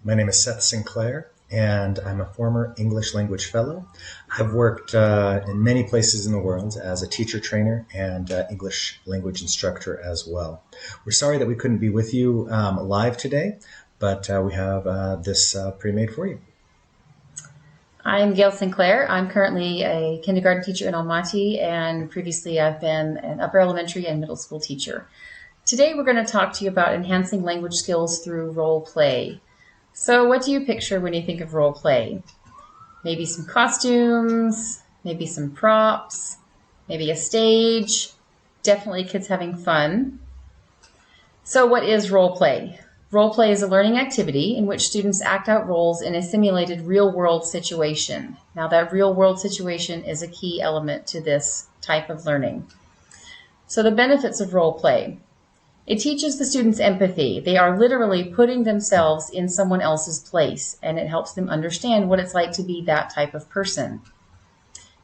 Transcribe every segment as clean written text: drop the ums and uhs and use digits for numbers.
My name is Seth Sinclair, and I'm a former English language fellow. I've worked in many places in the world as a teacher trainer and English language instructor as well. We're sorry that we couldn't be with you live today, but we have this pre-made for you. I'm Gayle Sinclair. I'm currently a kindergarten teacher in Almaty, and previously I've been an upper elementary and middle school teacher. Today we're going to talk to you about enhancing language skills through role play. So what do you picture when you think of role play? Maybe some costumes, maybe some props, maybe a stage, definitely kids having fun. So what is role play? Role play is a learning activity in which students act out roles in a simulated real-world situation. Now that real-world situation is a key element to this type of learning. So the benefits of role play. It teaches the students empathy. They are literally putting themselves in someone else's place, and it helps them understand what it's like to be that type of person.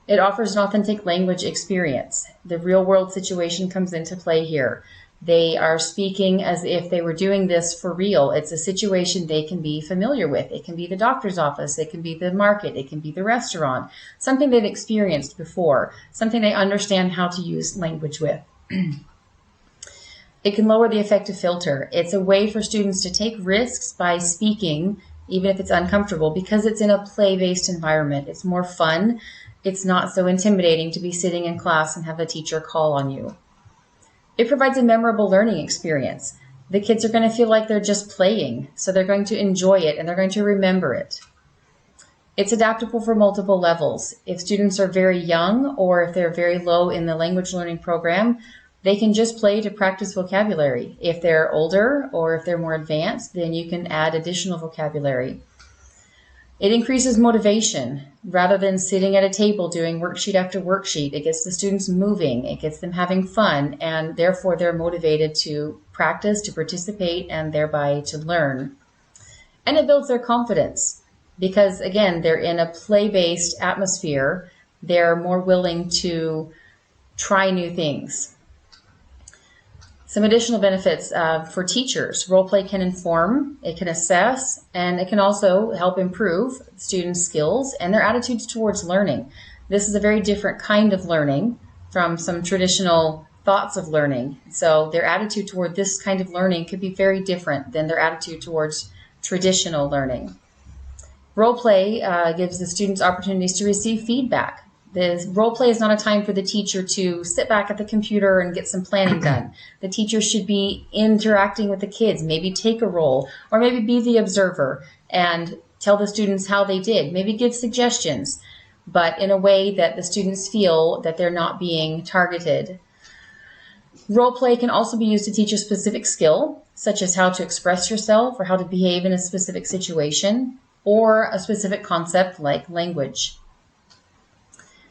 It offers an authentic language experience. The real-world situation comes into play here. They are speaking as if they were doing this for real. It's a situation they can be familiar with. It can be the doctor's office. It can be the market. It can be the restaurant. Something they've experienced before. Something they understand how to use language with. It can lower the affective filter. It's a way for students to take risks by speaking, even if it's uncomfortable, because it's in a play-based environment. It's more fun. It's not so intimidating to be sitting in class and have a teacher call on you. It provides a memorable learning experience. The kids are going to feel like they're just playing, so they're going to enjoy it and they're going to remember it. It's adaptable for multiple levels. If students are very young or if they're very low in the language learning program, they can just play to practice vocabulary. If they're older or if they're more advanced, then you can add additional vocabulary. It increases motivation. Rather than sitting at a table doing worksheet after worksheet, it gets the students moving, it gets them having fun, and therefore they're motivated to practice, to participate, and thereby to learn. And it builds their confidence because, again, they're in a play-based atmosphere. They're more willing to try new things. Some additional benefits for teachers. Role play can inform, it can assess, and it can also help improve students' skills and their attitudes towards learning. This is a very different kind of learning from some traditional thoughts of learning. So their attitude toward this kind of learning could be very different than their attitude towards traditional learning. Role play gives the students opportunities to receive feedback. The role play is not a time for the teacher to sit back at the computer and get some planning done. The teacher should be interacting with the kids, maybe take a role, or maybe be the observer and tell the students how they did, maybe give suggestions, but in a way that the students feel that they're not being targeted. Role play can also be used to teach a specific skill, such as how to express yourself or how to behave in a specific situation, or a specific concept like language.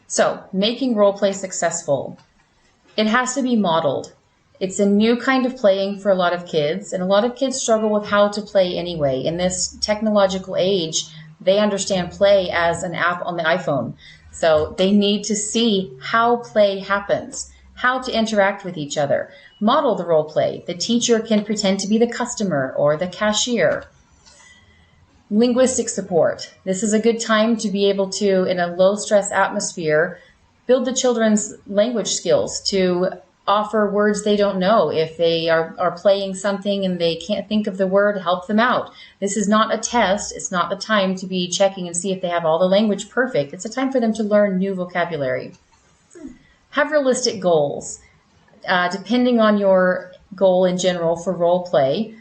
So, making role play successful. It has to be modeled. It's a new kind of playing for a lot of kids, and a lot of kids struggle with how to play anyway. In this technological age, they understand play as an app on the iPhone. So they need to see how play happens, how to interact with each other. Model the role play. The teacher can pretend to be the customer or the cashier. Linguistic support. This is a good time to be able to, in a low-stress atmosphere, build the children's language skills to offer words they don't know. If they are playing something and they can't think of the word, help them out. This is not a test. It's not the time to be checking and see if they have all the language perfect. It's a time for them to learn new vocabulary. Have realistic goals. Depending on your goal in general for role play,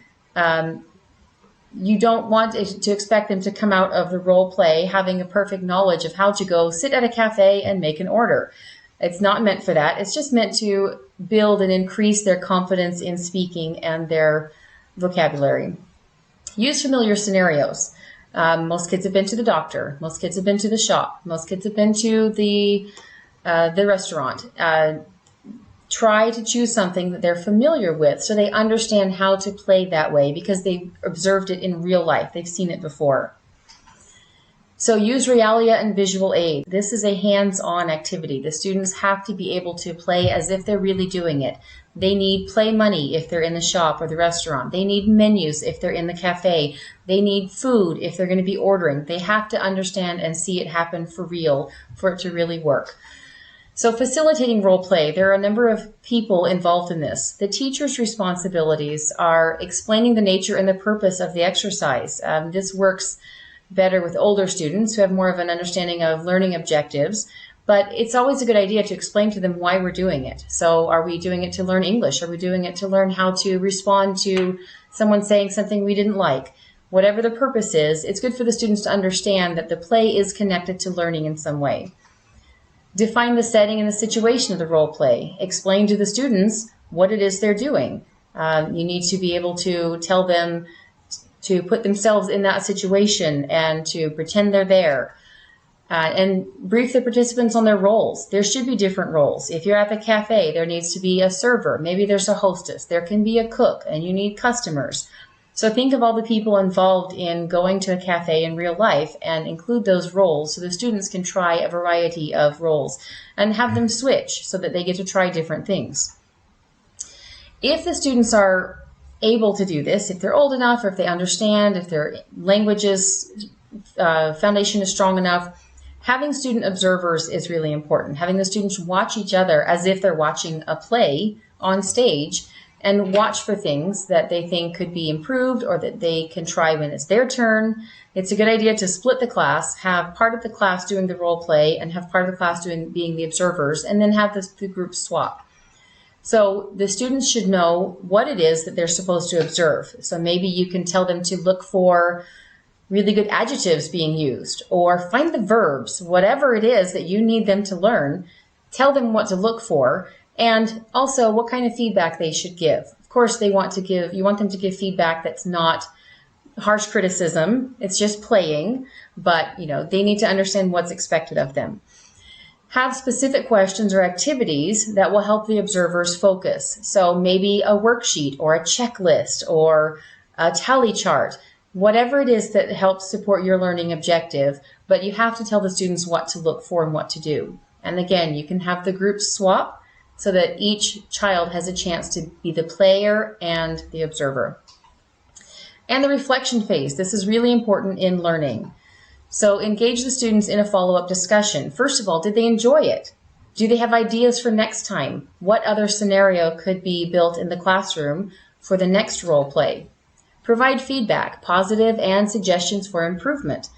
you don't want to expect them to come out of the role play having a perfect knowledge of how to go sit at a cafe and make an order. It's not meant for that. It's just meant to build and increase their confidence in speaking and their vocabulary. Use familiar scenarios. Most kids have been to the doctor. Most kids have been to the shop. Most kids have been to the restaurant. Try to choose something that they're familiar with so they understand how to play that way because they've observed it in real life. They've seen it before. So use realia and visual aid. This is a hands-on activity. The students have to be able to play as if they're really doing it. They need play money if they're in the shop or the restaurant. They need menus if they're in the cafe. They need food if they're going to be ordering. They have to understand and see it happen for real for it to really work. So facilitating role play, there are a number of people involved in this. The teacher's responsibilities are explaining the nature and the purpose of the exercise. This works better with older students who have more of an understanding of learning objectives, but it's always a good idea to explain to them why we're doing it. So are we doing it to learn English? Are we doing it to learn how to respond to someone saying something we didn't like? Whatever the purpose is, it's good for the students to understand that the play is connected to learning in some way. Define the setting and the situation of the role play. Explain to the students what it is they're doing. You need to be able to tell them to put themselves in that situation and to pretend they're there. And brief the participants on their roles. There should be different roles. If you're at the cafe, there needs to be a server. Maybe there's a hostess. There can be a cook, and you need customers. So think of all the people involved in going to a cafe in real life and include those roles so the students can try a variety of roles and have them switch so that they get to try different things. If the students are able to do this, if they're old enough, or if they understand, if their languages foundation is strong enough, having student observers is really important. Having the students watch each other as if they're watching a play on stage and watch for things that they think could be improved or that they can try when it's their turn. It's a good idea to split the class, have part of the class doing the role play and have part of the class being the observers, and then have the group swap. So the students should know what it is that they're supposed to observe. So maybe you can tell them to look for really good adjectives being used, or find the verbs, whatever it is that you need them to learn. Tell them what to look for, and also what kind of feedback they should give. Of course, you want them to give feedback that's not harsh criticism. It's just playing, but they need to understand what's expected of them. Have specific questions or activities that will help the observers focus. So maybe a worksheet or a checklist or a tally chart, whatever it is that helps support your learning objective, but you have to tell the students what to look for and what to do. And again, you can have the groups swap so that each child has a chance to be the player and the observer. And the reflection phase. This is really important in learning. So engage the students in a follow-up discussion. First of all, did they enjoy it? Do they have ideas for next time? What other scenario could be built in the classroom for the next role play? Provide feedback, positive, and suggestions for improvement.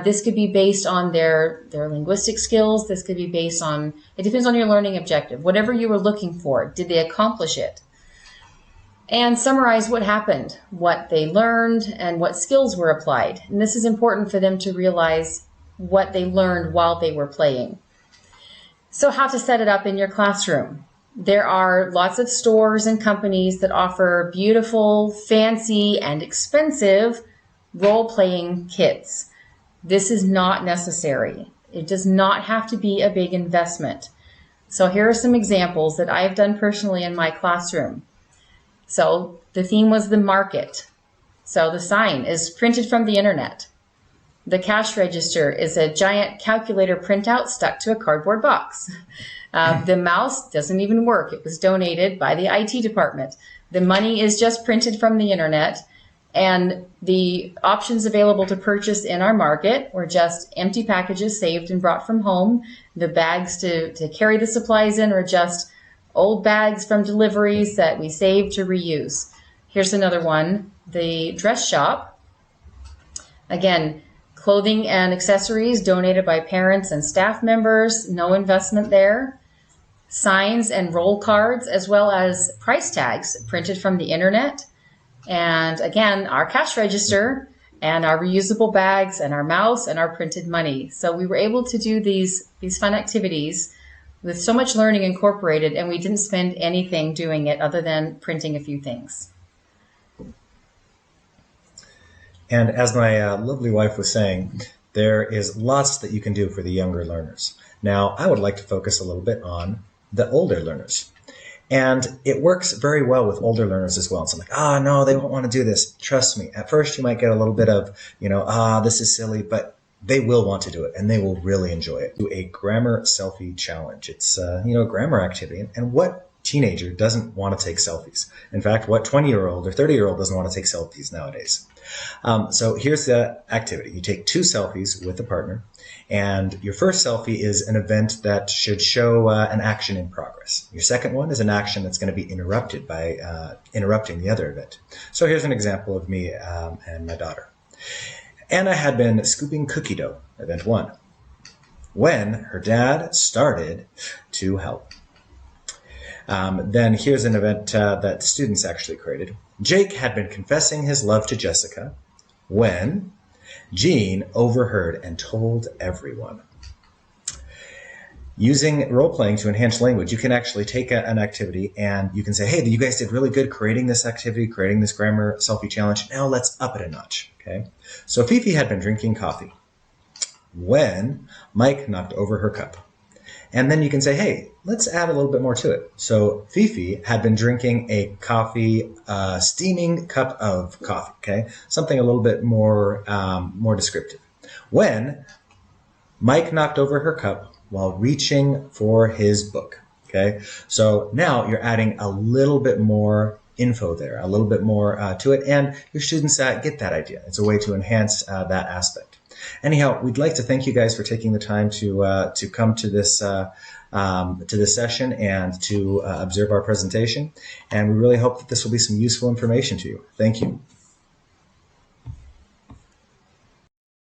This could be based on their linguistic skills. This could be based on, it depends on your learning objective. Whatever you were looking for, did they accomplish it? And summarize what happened, what they learned, and what skills were applied. And this is important for them to realize what they learned while they were playing. So how to set it up in your classroom. There are lots of stores and companies that offer beautiful, fancy, and expensive role-playing kits. This is not necessary. It does not have to be a big investment. So here are some examples that I've done personally in my classroom. So the theme was the market. So the sign is printed from the internet. The cash register is a giant calculator printout stuck to a cardboard box. The mouse doesn't even work. It was donated by the IT department. The money is just printed from the internet. And the options available to purchase in our market were just empty packages saved and brought from home. The bags to carry the supplies in were just old bags from deliveries that we saved to reuse. Here's another one, the dress shop. Again, clothing and accessories donated by parents and staff members, no investment there. Signs and roll cards, as well as price tags printed from the internet. And again, our cash register and our reusable bags and our mouse and our printed money. So we were able to do these fun activities with so much learning incorporated, and we didn't spend anything doing it other than printing a few things. And as my lovely wife was saying, there is lots that you can do for the younger learners. Now, I would like to focus a little bit on the older learners. And it works very well with older learners as well. So I'm like, no, they won't want to do this. Trust me. At first, you might get a little bit of, this is silly, but they will want to do it and they will really enjoy it. Do a grammar selfie challenge. It's, a grammar activity. And what teenager doesn't want to take selfies? In fact, what 20-year-old or 30-year-old doesn't want to take selfies nowadays? So here's the activity. You take 2 selfies with a partner, and your first selfie is an event that should show an action in progress. Your second one is an action that's going to be interrupted by interrupting the other event. So here's an example of me and my daughter. Anna had been scooping cookie dough, event 1, when her dad started to help. Then here's an event that students actually created. Jake had been confessing his love to Jessica when Jean overheard and told everyone. Using role-playing to enhance language, you can actually take an activity and you can say, hey, you guys did really good creating this activity, creating this grammar selfie challenge. Now let's up it a notch, okay? So Fifi had been drinking coffee when Mike knocked over her cup. And then you can say, hey, let's add a little bit more to it. So Fifi had been drinking a coffee, steaming cup of coffee, okay? Something a little bit more descriptive. When Mike knocked over her cup while reaching for his book, okay? So now you're adding a little bit more info there, a little bit more to it, and your students get that idea. It's a way to enhance that aspect. Anyhow, we'd like to thank you guys for taking the time to come to this session and to observe our presentation. And we really hope that this will be some useful information to you. Thank you.